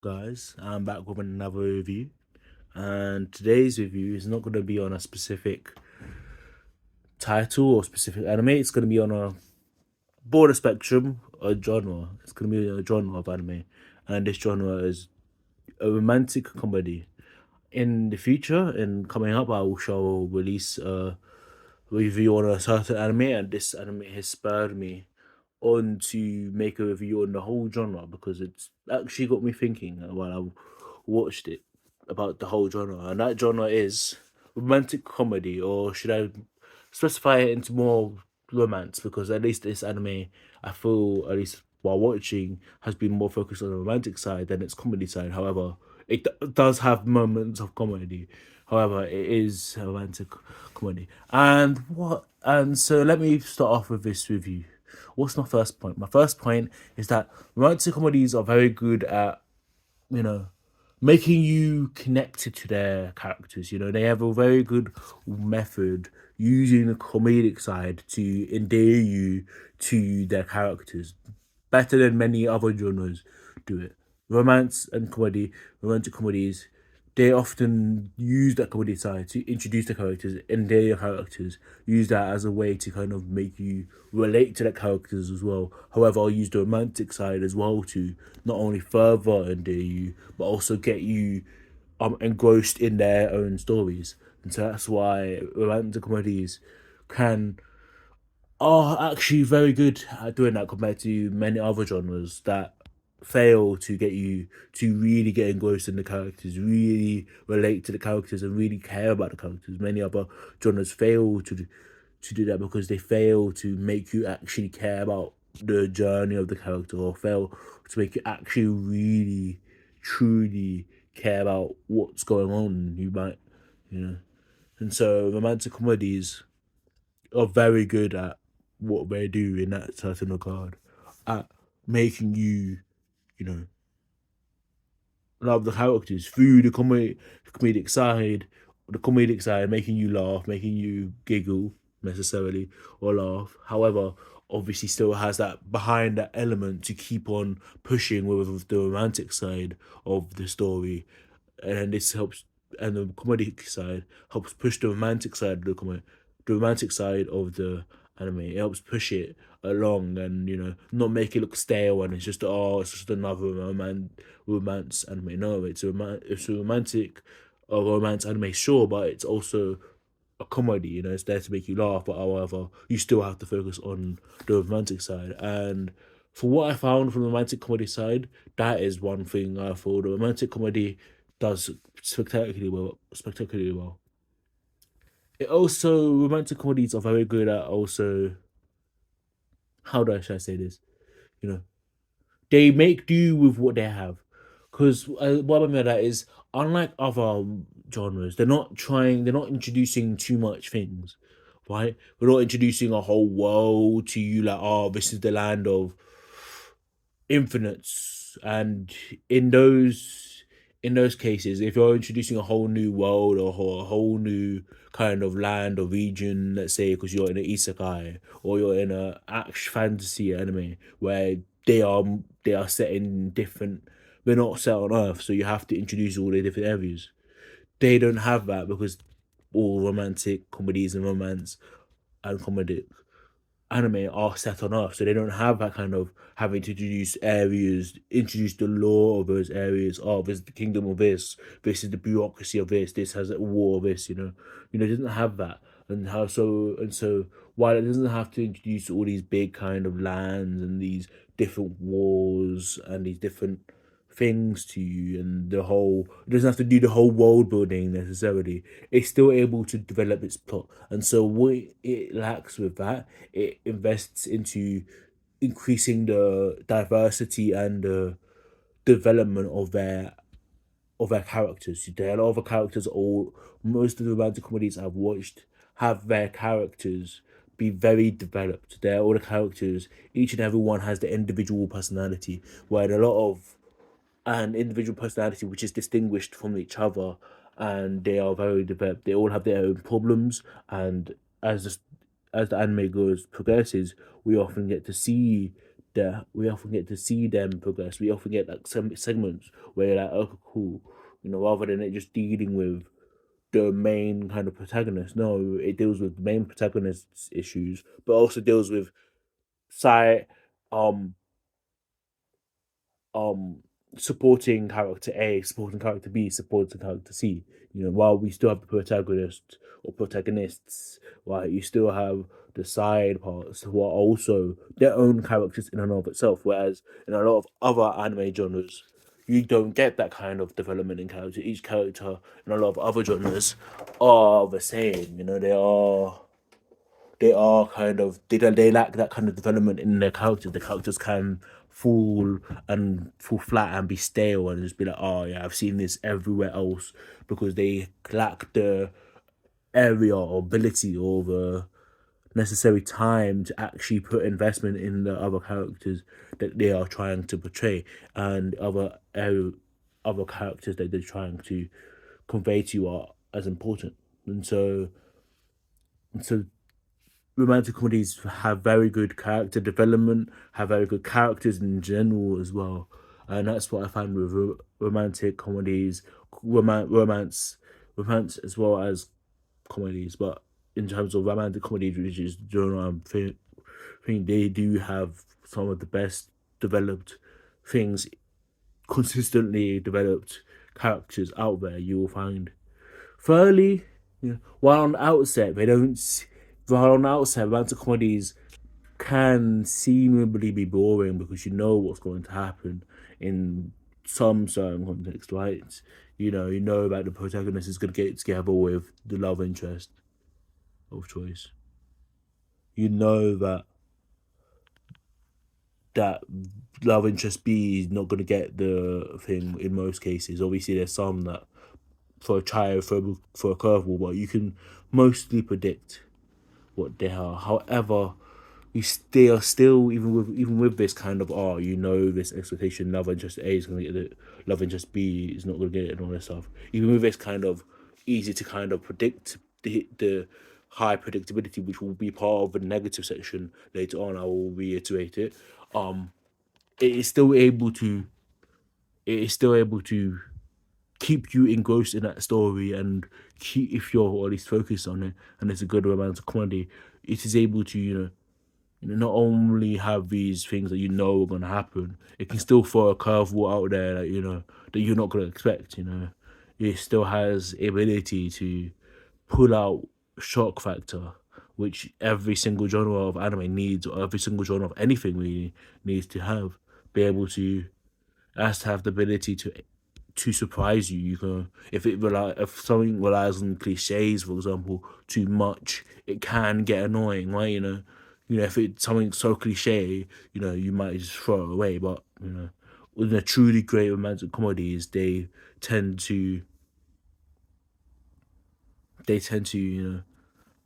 Guys, I'm back with another review, and today's review is not going to be on a specific title or specific anime. It's going to be on a broader spectrum, a genre. It's going to be a genre of anime, and this genre is a romantic comedy. In the future, and coming up, I will shall release a review on a certain anime, and this anime has spurred me on to make a review on the whole genre because it's actually got me thinking while I watched it about the whole genre, and that genre is romantic comedy, or should I specify it into more romance? Because at least this anime, I feel, at least while watching, has been more focused on the romantic side than its comedy side. However, does have moments of comedy. However, it is a romantic comedy. And so let me start off with this review. What's my first point? My first point is that romantic comedies are very good at, you know, making you connected to their characters. They have a very good method using the comedic side to endear you to their characters better than many other genres do it. Romance and comedy, romantic comedies, they often use that comedy side to introduce the characters, endear your characters, use that as a way to kind of make you relate to the characters as well. However, I'll use the romantic side as well to not only further endear you, but also get you engrossed in their own stories. And so that's why romantic comedies can are actually very good at doing that compared to many other genres that fail to get you to really get engrossed in the characters, really relate to the characters, and really care about the characters. Many other genres fail to do that because they fail to make you actually care about the journey of the character, or fail to make you actually really truly care about what's going on. You know. And so romantic comedies are very good at what they do in that certain regard, at making you, you know, love the characters through the comedic side, making you laugh, making you giggle necessarily or laugh. However, obviously still has that behind that element to keep on pushing with the romantic side of the story, and this helps, and the comedic side helps push the romantic side of the romantic side of the anime. It helps push it along, and not make it look stale, and it's just another romance anime. No, it's a romantic romance anime, sure, but it's also a comedy. It's there to make you laugh, but however, you still have to focus on the romantic side. And for what I found from the romantic comedy side, that is one thing I thought the romantic comedy does spectacularly well. It also romantic comedies are very good at also, how do I should I say this? You know, they make do with what they have. Because what I mean by that is, unlike other genres, they're not introducing too much things, right? We're not introducing a whole world to you like, oh, this is the land of infinites. And in those cases, if you're introducing a whole new world, or a whole new kind of land or region, let's say because you're in an isekai, or you're in a action fantasy anime where they are set in different, they're not set on Earth, so you have to introduce all the different areas. They don't have that because all romantic comedies and romance and comedy anime are set on Earth, so they don't have that kind of having to introduce areas, introduce the law of those areas. Oh, this is the kingdom of this. This is the bureaucracy of this. This has a war of this. It doesn't have that. And so while it doesn't have to introduce all these big kind of lands and these different wars and these different things to you, and the whole, it doesn't have to do the whole world building necessarily. It's still able to develop its plot. And so what it lacks with that, it invests into increasing the diversity and the development of their characters. There are a lot of the characters, all most of the romantic comedies I've watched have their characters be very developed. They're all the characters, each and every one has the individual personality, where a lot of an individual personality which is distinguished from each other, and they are very developed. They all have their own problems, and as the, as the anime goes progresses, we often get to see we often get to see them progress. We often get like some segments where you're like, okay, cool, rather than it just dealing with the main kind of protagonist. No, it deals with the main protagonist's issues, but also deals with side um um supporting character A, supporting character B, supporting character C. While we still have the protagonist or protagonists, right, you still have the side parts who are also their own characters in and of itself. Whereas in a lot of other anime genres, you don't get that kind of development in character. Each character in a lot of other genres are the same. They are kind of they lack that kind of development in their characters. The characters can fall flat and be stale and just be like, oh yeah, I've seen this everywhere else, because they lack the area or ability or the necessary time to actually put investment in the other characters that they are trying to portray, and other characters that they're trying to convey to you are as important. And so romantic comedies have very good character development, have very good characters in general as well, and that's what I find with romantic comedies, romance as well as comedies. But in terms of romantic comedies, which is genre, I think they do have some of the best developed things, consistently developed characters out there. You will find. Thirdly, while on the outset they don't. While on the outset, romantic comedies can seemingly be boring because you know what's going to happen in some certain context, right? You know that the protagonist is going to get together with the love interest of choice. You know that love interest B is not going to get the thing in most cases. Obviously, there's some that for a child for a curveball, but you can mostly predict what they are. However, they are still, even with this kind of this expectation, love interest A is going to get it, love interest B is not going to get it, and all this stuff. Even with this kind of easy to kind of predict the high predictability, which will be part of the negative section later on. I will reiterate it. Um, it is still able to. It is still able to keep you engrossed in that story, and keep, if you're at least focused on it, and it's a good romantic comedy, it is able to not only have these things that are going to happen, it can still throw a curveball out there that that you're not going to expect. It still has ability to pull out shock factor, which every single genre of anime needs, or every single genre of anything really needs to have. Be able to has to have the ability to surprise you. You can if something relies on cliches, for example, too much, it can get annoying, right? If it's something so cliche, you might just throw it away. But with the truly great romantic comedies, tend to they tend to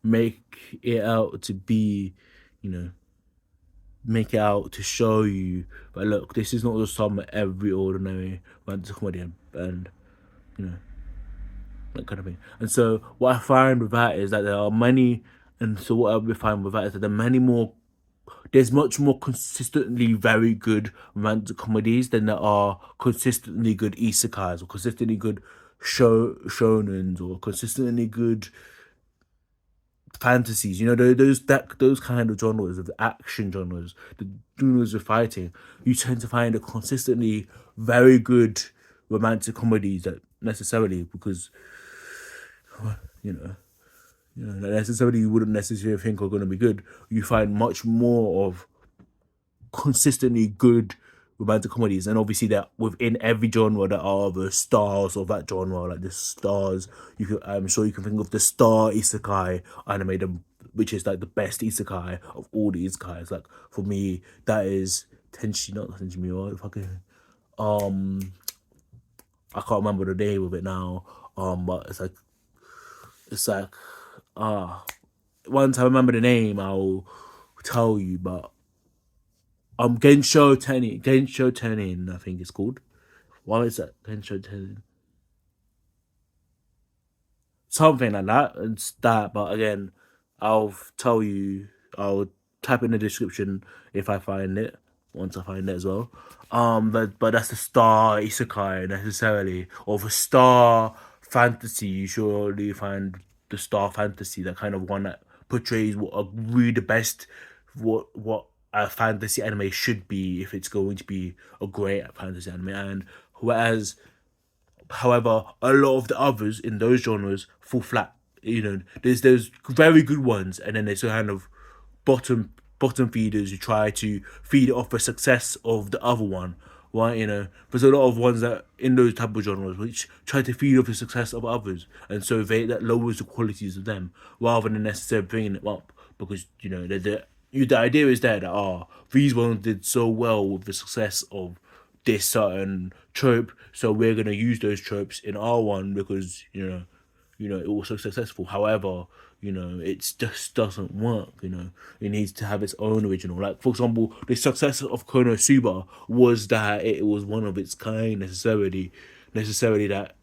make it out to be, you know, make it out to show you. But look, this is not just some every ordinary romantic comedy, and you know that kind of thing. And so what I find with that is that there are many, and so what I find with that is that there are many more. There's much more consistently very good romantic comedies than there are consistently good isekais, or consistently good shonens, or consistently good fantasies. Those kind of genres, of action genres, the genres of fighting. You tend to find a consistently very good romantic comedies that necessarily, because you know that necessarily you wouldn't necessarily think are going to be good. You find much more of consistently good romantic comedies, and obviously that within every genre there are the stars of that genre, like the stars. I'm sure you can think of the star isekai anime, which is like the best isekai of all the isekais. Like for me, that is Tenshi, not Tenshi Miwa. Fucking I can't remember the name of it now. But it's like once I remember the name, I'll tell you. But Genshou Tenien, I think it's called. Why is that Genshou Tenien? Something like that. It's that, but again, I'll tell you. I'll type in the description if I find it. once I find it as well. But that's the star isekai necessarily, or the star fantasy. You surely find the star fantasy, that kind of one that portrays what are really the best, what a fantasy anime should be if it's going to be a great fantasy anime. And whereas, however, a lot of the others in those genres fall flat. There's those very good ones, and then there's kind of bottom feeders who try to feed off the success of the other one. Right, there's a lot of ones that in those type of genres which try to feed off the success of others, and so that lowers the qualities of them rather than necessarily bringing it up, because the idea is there that these ones did so well with the success of this certain trope, so we're gonna use those tropes in our one because it was so successful. However, it just doesn't work. It needs to have its own original. Like, for example, the success of Konosuba was that it was one of its kind. Necessarily that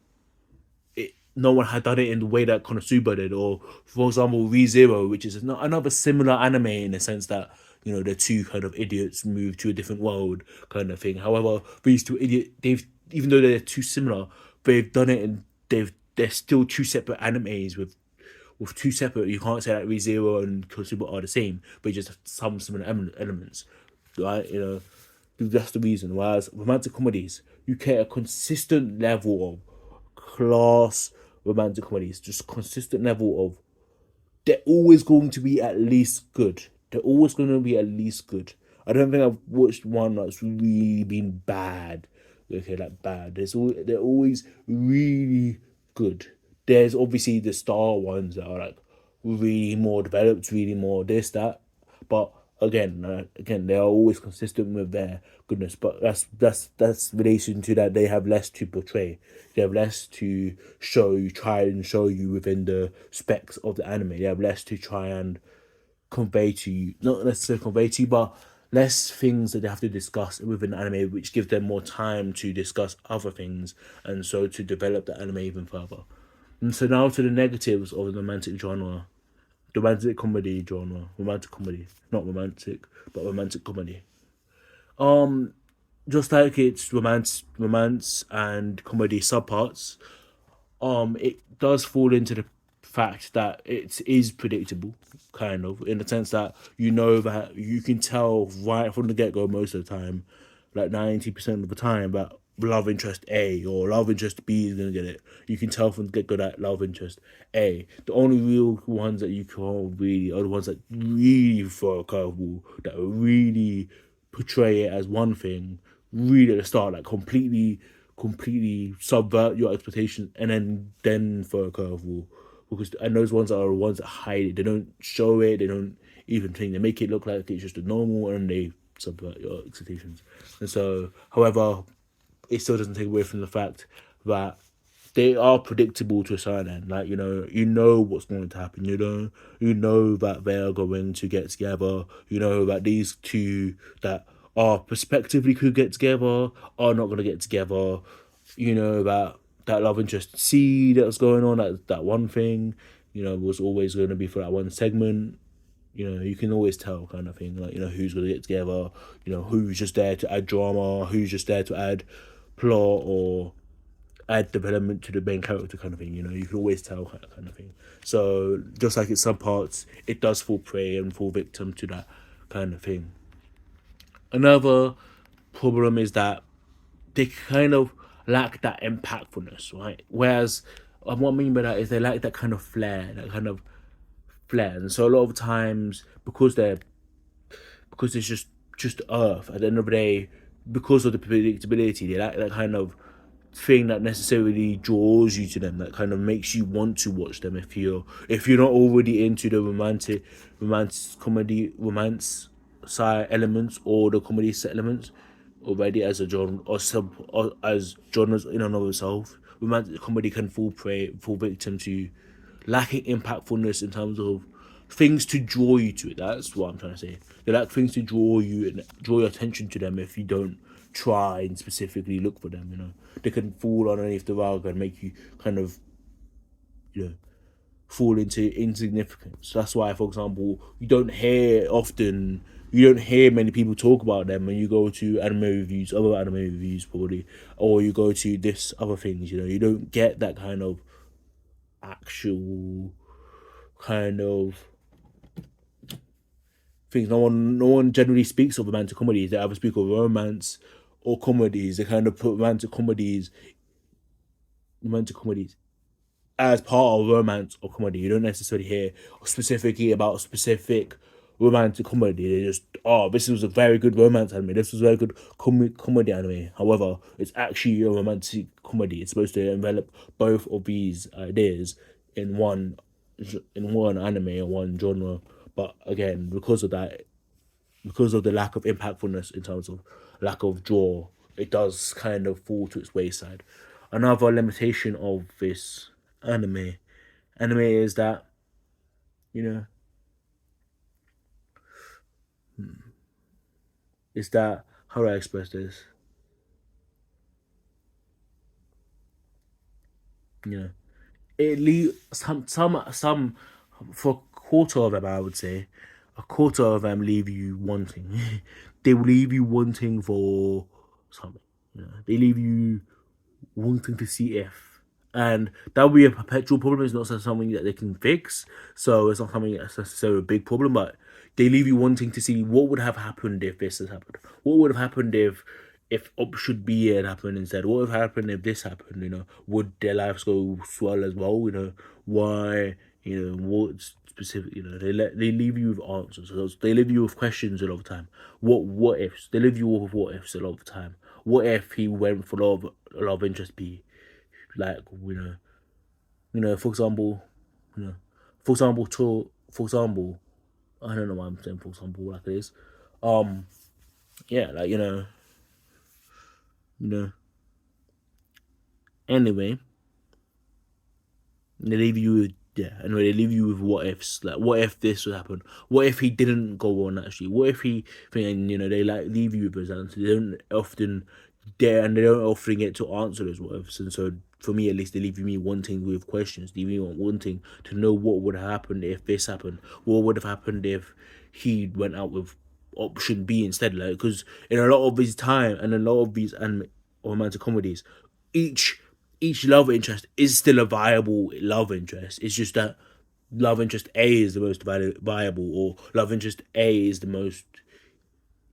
no one had done it in the way that Konosuba did. Or, for example, ReZero, which is another similar anime in the sense that the two kind of idiots move to a different world kind of thing. However, these two idiots, they've, even though they're too similar, they've done it, and they're still two separate animes with two separate. You can't say that ReZero and Konosuba are the same, but just some similar elements, right? That's the reason. Whereas romantic comedies, you get a consistent level of class romantic comedies, just consistent level of, they're always going to be at least good. They're always going to be at least good. I don't think I've watched one that's really been bad. Okay, like bad. They're always really good. There's obviously the star ones that are like really more developed, really more this, that. But again, they are always consistent with their goodness. But that's relation to that. They have less to portray. They have less to try and show you within the specs of the anime. They have less to try and convey to you, not necessarily convey to you, but less things that they have to discuss within the anime, which gives them more time to discuss other things, and so to develop the anime even further. And so now to the negatives of the romantic genre, romantic comedy genre, romantic comedy, not romantic, but romantic comedy. Just like it's romance and comedy subparts, it does fall into the fact that it is predictable, kind of, in the sense that that you can tell right from the get go most of the time, like 90% of the time, that love interest A or love interest B is gonna get it. You can tell from the get go that love interest A. The only real ones that you can't really are the ones that really throw a curveball, that really portray it as one thing, really at the start, like completely subvert your expectations, and then throw a curveball. Because, and those ones are the ones that hide it. They don't show it. They don't even think. They make it look like it's just a normal, and they subvert your expectations. And so, however, it still doesn't take away from the fact that they are predictable to a certain end. Like, what's going to happen. You know that they are going to get together. You know that these two that are prospectively could get together are not going to get together. That love interest C that was going on, that one thing, was always going to be for that one segment. You can always tell, kind of thing, like, who's going to get together, who's just there to add drama, who's just there to add plot or add development to the main character, kind of thing. You can always tell, kind of thing. So just like in some parts, it does fall prey and fall victim to that kind of thing. Another problem is that they kind of lack that impactfulness, right? Whereas, what I mean by that is they lack that kind of flair. And so a lot of times, because it's just Earth at the end of the day, because of the predictability, they lack that kind of thing that necessarily draws you to them, that kind of makes you want to watch them if you're not already into the romance side elements, or the comedy set elements already as a genre, or as genres in and of itself. Romantic comedy can fall victim to lacking impactfulness in terms of things to draw you to it. That's what I'm trying to say. They lack things to draw you and draw your attention to them if you don't try and specifically look for them. They can fall underneath the rug and make you kind of, you know, fall into insignificance. That's why, for example, you don't hear many people talk about them when you go to other anime reviews probably, or you go to this other things. You know, you don't get that kind of actual kind of things. No one generally speaks of romantic comedies. They either speak of romance or comedies. They kind of put romantic comedies as part of romance or comedy. You don't necessarily hear specifically about a specific romantic comedy. They just, oh, this was a very good romance anime. This was a very good comedy anime. However, it's actually a romantic comedy. It's supposed to envelop both of these ideas in one anime or one genre. But again, because of the lack of impactfulness in terms of lack of draw, it does kind of fall to its wayside. Another limitation of this anime anime is that, you know, is that how do I express this? You know, it leave some for a quarter of them, I would say, a quarter of them leave you wanting. They will leave you wanting for something. You know, they leave you wanting to see if. And that would be a perpetual problem. It's not something that they can fix. So it's not something that's necessarily a big problem, but they leave you wanting to see what would have happened if this has happened. What would have happened if option B had happened instead? What would have happened if this happened? You know, would their lives go swell as well? You know, why? You know, what specific? You know, they leave you with answers. So they leave you with questions a lot of the time. What ifs? They leave you with what ifs a lot of the time. What if he went for a lot of interest B? Like, for example, you know, for example, I don't know why I'm saying for example like this. Um, yeah, like you know. Anyway, they leave you with yeah. Anyway, they leave you with what ifs. Like, what if this would happen? What if he didn't go on actually? What if he? And they like leave you with those answers. They don't often get to answer those what ifs. And so, for me at least, they leave me wanting with questions. They leave me wanting to know what would have happened if this happened. What would have happened if he went out with option B instead? Like, because in a lot of these time and a lot of these romantic comedies, each each love interest is still a viable love interest. It's just that love interest A is the most viable, or love interest A is the most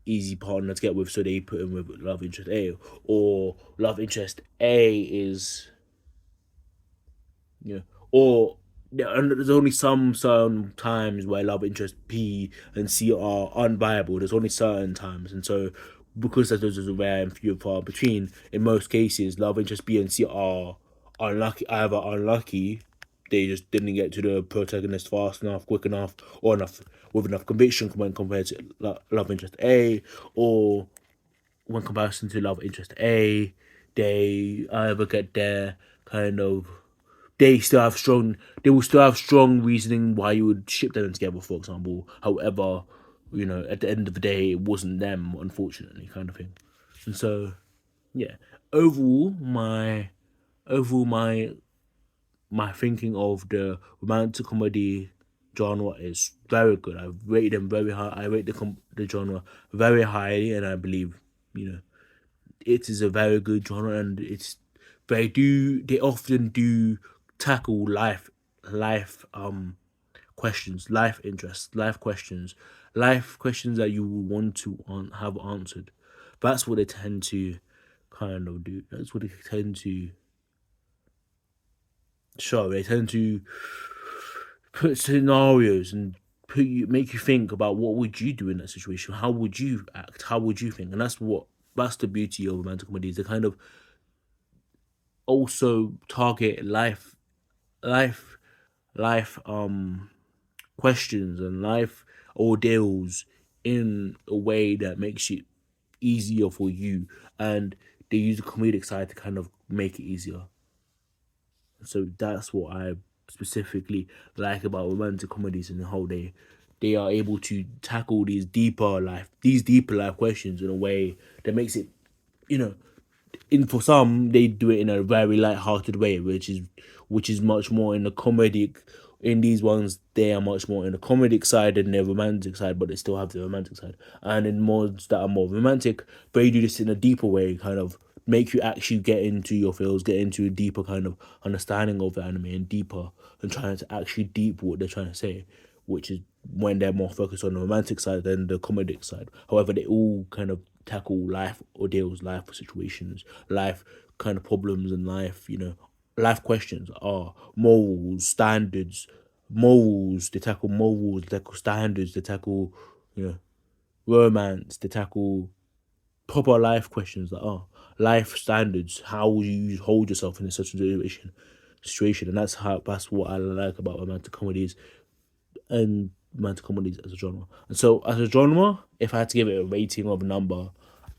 easy partner to get with, so they put him with love interest A, or love interest A is or and there's only some certain times where love interest B and C are unviable. There's only certain times, and so because those are rare and few and far between, in most cases, love interest B and C are unlucky. They just didn't get to the protagonist fast enough, quick enough, or enough with enough conviction when compared to love interest A, or when comparison to love interest A, they either get their kind of they will still have strong reasoning why you would ship them together, for example. However, at the end of the day, it wasn't them, unfortunately, kind of thing. And so, yeah, overall, my thinking of the romantic comedy genre is very good. I rate them very high. I rate the genre very highly, and I believe it is a very good genre, and they often do tackle life questions, life interests, life questions that you will want to have answered. That's what they tend to kind of do. That's what they tend to show. They tend to put scenarios and make you think about what would you do in that situation. How would you act? How would you think? And that's the beauty of romantic comedies. They kind of also target life life questions and life ordeals in a way that makes it easier for you, and they use the comedic side to kind of make it easier. So that's what I specifically like about romantic comedies in the whole day. They are able to tackle these deeper life questions in a way that makes it, you know, in for some they do it in a very light-hearted way, which is much more in a comedic In these ones, they are much more in the comedic side and the romantic side, but they still have the romantic side. And in mods that are more romantic, but you do this in a deeper way, kind of make you actually get into your feels, get into a deeper kind of understanding of the anime and deeper and trying to actually deep what they're trying to say, which is when they're more focused on the romantic side than the comedic side. However, they all kind of tackle life ordeals, life situations, life kind of problems in life, life questions are morals, standards, morals, they tackle morals, they tackle standards, they tackle, you know, romance, they tackle proper life questions that are life standards. How will you hold yourself in such a situation? And that's what I like about romantic comedies and romantic comedies as a genre. And so as a genre, if I had to give it a rating of a number,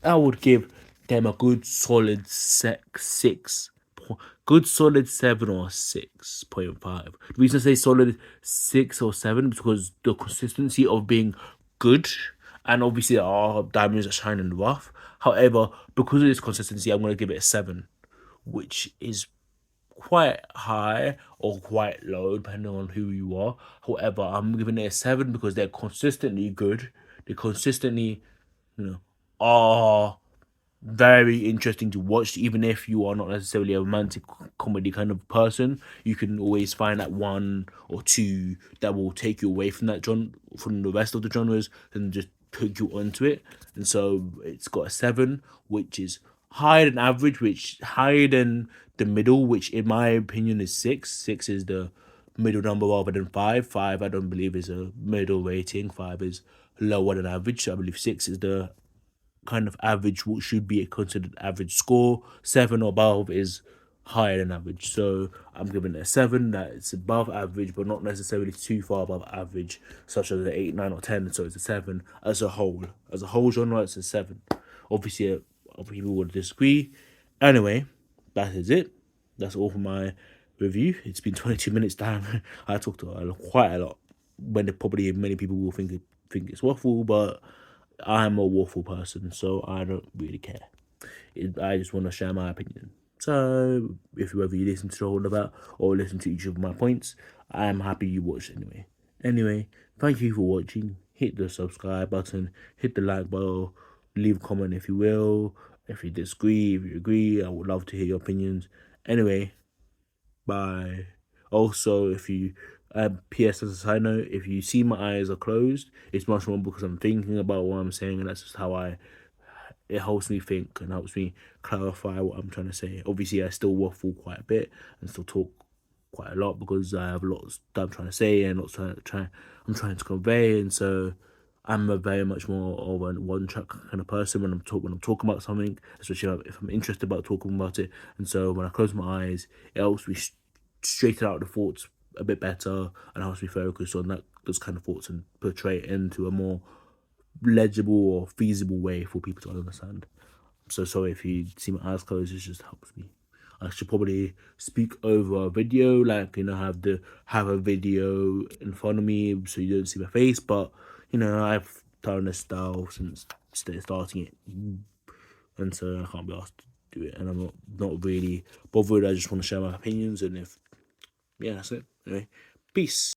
I would give them a good solid six. Good solid 7 or 6.5. The reason I say solid 6 or 7 is because the consistency of being good, and obviously there are diamonds that shine in the rough. However, because of this consistency, I'm gonna give it a 7, which is quite high or quite low depending on who you are. However, I'm giving it a 7 because they're consistently good. They consistently, are very interesting to watch. Even if you are not necessarily a romantic comedy kind of person, you can always find that one or two that will take you away from that genre, from the rest of the genres, and just hook you onto it. And so it's got a 7, which is higher than average, which higher than the middle, which in my opinion is 6. 6 is the middle number rather than 5. 5 I don't believe is a middle rating. 5 is lower than average. So I believe 6 is the kind of average, what should be considered average score. 7 or above is higher than average. So I'm giving it a 7, that it's above average, but not necessarily too far above average, such as an 8, 9, or 10. So it's a 7 as a whole. As a whole genre, it's a 7. Obviously, other people would disagree. Anyway, that is it. That's all for my review. It's been 22 minutes down. I talked quite a lot. When probably many people will think it's waffle, but I'm a waffle person, so I don't really care. I just want to share my opinion. So, if whether you listen to the whole about or listen to each of my points, I'm happy you watched anyway. Anyway, thank you for watching. Hit the subscribe button, hit the like button, leave a comment if you will. If you disagree, if you agree, I would love to hear your opinions. Anyway, bye. Also, if you PS as a side note, if you see my eyes are closed, it's much more because I'm thinking about what I'm saying, and that's just how it helps me think and helps me clarify what I'm trying to say. Obviously, I still waffle quite a bit and still talk quite a lot because I have a lot that I'm trying to say and lots I'm trying to convey, and so I'm a very much more of a one track kind of person when I'm talking about something, especially if I'm interested about talking about it. And so when I close my eyes, it helps me straighten out the thoughts a bit better and helps me focus on those kind of thoughts and portray it into a more legible or feasible way for people to understand. So sorry if you see my eyes closed, it just helps me. I should probably speak over a video, like have a video in front of me so you don't see my face. But I've done this style since starting it, and so I can't be asked to do it, and I'm not really bothered. I just want to share my opinions, and if yeah, that's it. Anyway, peace.